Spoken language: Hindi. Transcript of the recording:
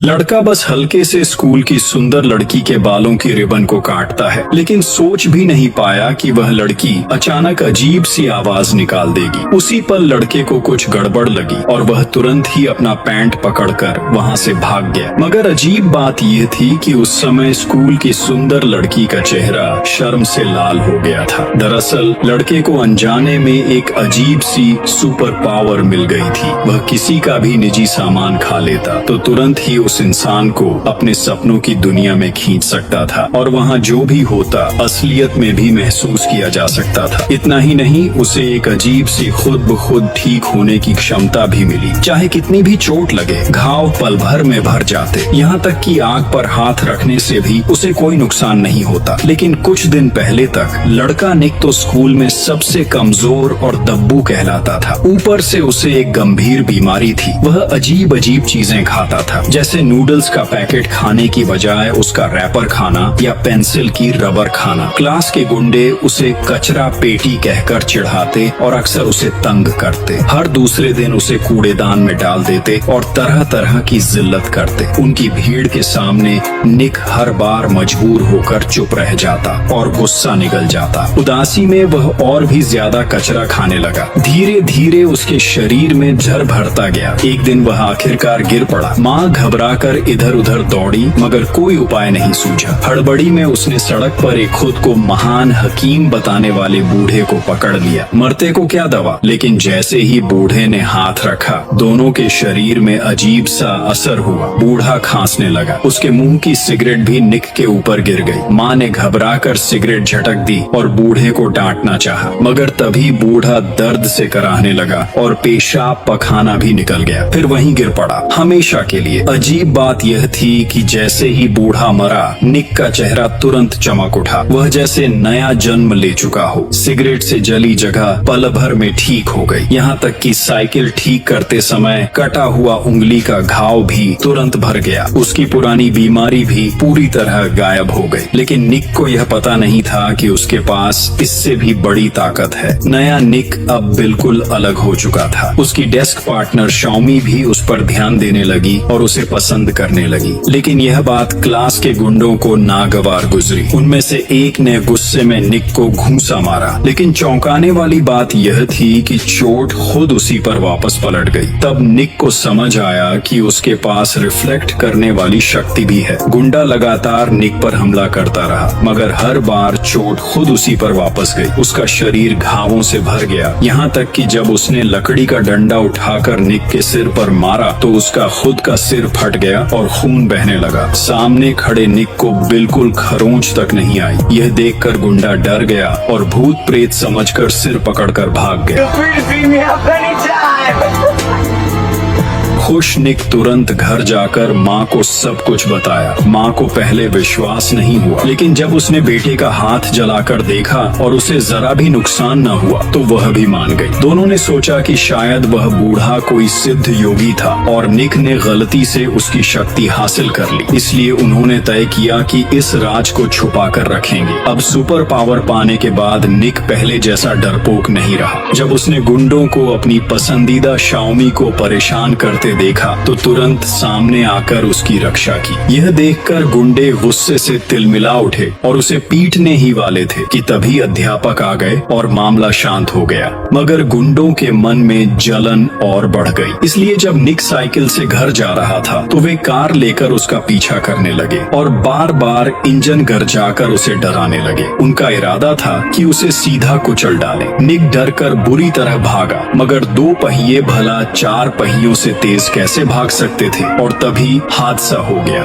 लड़का बस हल्के से स्कूल की सुंदर लड़की के बालों की रिबन को काटता है, लेकिन सोच भी नहीं पाया कि वह लड़की अचानक अजीब सी आवाज निकाल देगी। उसी पल लड़के को कुछ गड़बड़ लगी और वह तुरंत ही अपना पैंट पकड़कर वहां से भाग गया। मगर अजीब बात यह थी कि उस समय स्कूल की सुंदर लड़की का चेहरा शर्म से लाल हो गया था। दरअसल लड़के को अनजाने में एक अजीब सी सुपर पावर मिल गई थी। वह किसी का भी निजी सामान खा लेता तो तुरंत ही उस इंसान को अपने सपनों की दुनिया में खींच सकता था और वहाँ जो भी होता असलियत में भी महसूस किया जा सकता था। इतना ही नहीं, उसे एक अजीब सी खुद ब खुद ठीक होने की क्षमता भी मिली। चाहे कितनी भी चोट लगे, घाव पल भर में भर जाते, यहाँ तक कि आग पर हाथ रखने से भी उसे कोई नुकसान नहीं होता। लेकिन कुछ दिन पहले तक लड़का निक तो स्कूल में सबसे कमजोर और दब्बू कहलाता था। ऊपर से उसे एक गंभीर बीमारी थी। वह अजीब अजीब चीजें खाता था, जैसे नूडल्स का पैकेट खाने की बजाय उसका रैपर खाना या पेंसिल की रबर खाना। क्लास के गुंडे उसे कचरा पेटी कहकर चिढ़ाते और अक्सर उसे तंग करते। हर दूसरे दिन उसे कूड़ेदान में डाल देते और तरह तरह की जिल्लत करते। उनकी भीड़ के सामने निक हर बार मजबूर होकर चुप रह जाता और गुस्सा निकल जाता। उदासी में वह और भी ज्यादा कचरा खाने लगा। धीरे धीरे उसके शरीर में जर भरता गया। एक दिन वह आखिरकार गिर पड़ा। माँ घबराकर इधर उधर दौड़ी, मगर कोई उपाय नहीं सूझा। हड़बड़ी में उसने सड़क पर एक खुद को महान हकीम बताने वाले बूढ़े को पकड़ लिया। मरते को क्या दवा, लेकिन जैसे ही बूढ़े ने हाथ रखा, दोनों के शरीर में अजीब सा असर हुआ। बूढ़ा खांसने लगा। उसके मुंह की सिगरेट भी निक के ऊपर गिर गई। माँ ने घबराकर सिगरेट झटक दी और बूढ़े को डांटना चाहा, मगर तभी बूढ़ा दर्द से कराहने लगा और पेशाब पखाना भी निकल गया। फिर वहीं गिर पड़ा हमेशा के लिए। अजीब बात यह थी कि जैसे ही बूढ़ा मरा, निक का चेहरा तुरंत चमक उठा। वह जैसे नया जन्म ले चुका हो। सिगरेट से जली जगह पल भर में ठीक हो गई। यहाँ तक कि साइकिल ठीक करते समय कटा हुआ उंगली का घाव भी तुरंत भर गया। उसकी पुरानी बीमारी भी पूरी तरह गायब हो गई। लेकिन निक को यह पता नहीं था कि उसके पास इससे भी बड़ी ताकत है। नया निक अब बिल्कुल अलग हो चुका था। उसकी डेस्क पार्टनर शाओमी भी उस पर ध्यान देने लगी और उसे पसंद करने लगी। लेकिन यह बात क्लास के गुंडों को नागवार गुजरी। उनमें से एक ने गुस्से में निक को घूंसा मारा। लेकिन चौंकाने वाली बात यह थी कि चोट खुद उसी पर वापस पलट गई। तब निक को समझ आया कि उसके पास रिफ्लेक्ट करने वाली शक्ति भी है। गुंडा लगातार निक पर हमला करता रहा, मगर हर बार चोट खुद उसी पर वापस गई। उसका शरीर घावों से भर गया, यहाँ तक कि जब उसने लकड़ी का डंडा उठाकर निक के सिर पर मारा तो उसका खुद का सिर फट गया और खून बहने लगा। सामने खड़े निक को बिल्कुल खरोंच तक नहीं आई। यह देखकर गुंडा डर गया और भूत प्रेत समझकर सिर पकड़कर भाग गया। खुश निक तुरंत घर जाकर माँ को सब कुछ बताया। माँ को पहले विश्वास नहीं हुआ, लेकिन जब उसने बेटे का हाथ जलाकर देखा और उसे जरा भी नुकसान न हुआ तो वह भी मान गई। दोनों ने सोचा कि शायद वह बूढ़ा कोई सिद्ध योगी था और निक ने गलती से उसकी शक्ति हासिल कर ली। इसलिए उन्होंने तय किया कि इस राज को छुपा कर रखेंगे। अब सुपर पावर पाने के बाद निक पहले जैसा डरपोक नहीं रहा। जब उसने गुंडों को अपनी पसंदीदा शाओमी को परेशान करते देखा तो तुरंत सामने आकर उसकी रक्षा की। यह देखकर गुंडे गुस्से से तिलमिला उठे और उसे पीटने ही वाले थे कि तभी अध्यापक आ गए और मामला शांत हो गया। मगर गुंडों के मन में जलन और बढ़ गई। इसलिए जब निक साइकिल से घर जा रहा था तो वे कार लेकर उसका पीछा करने लगे और बार बार इंजन गरजाकर उसे डराने लगे। उनका इरादा था कि उसे सीधा कुचल डाले। निक डर कर बुरी तरह भागा, मगर 2 पहिए भला 4 पहियों से तेज कैसे भाग सकते थे। और तभी हादसा हो गया।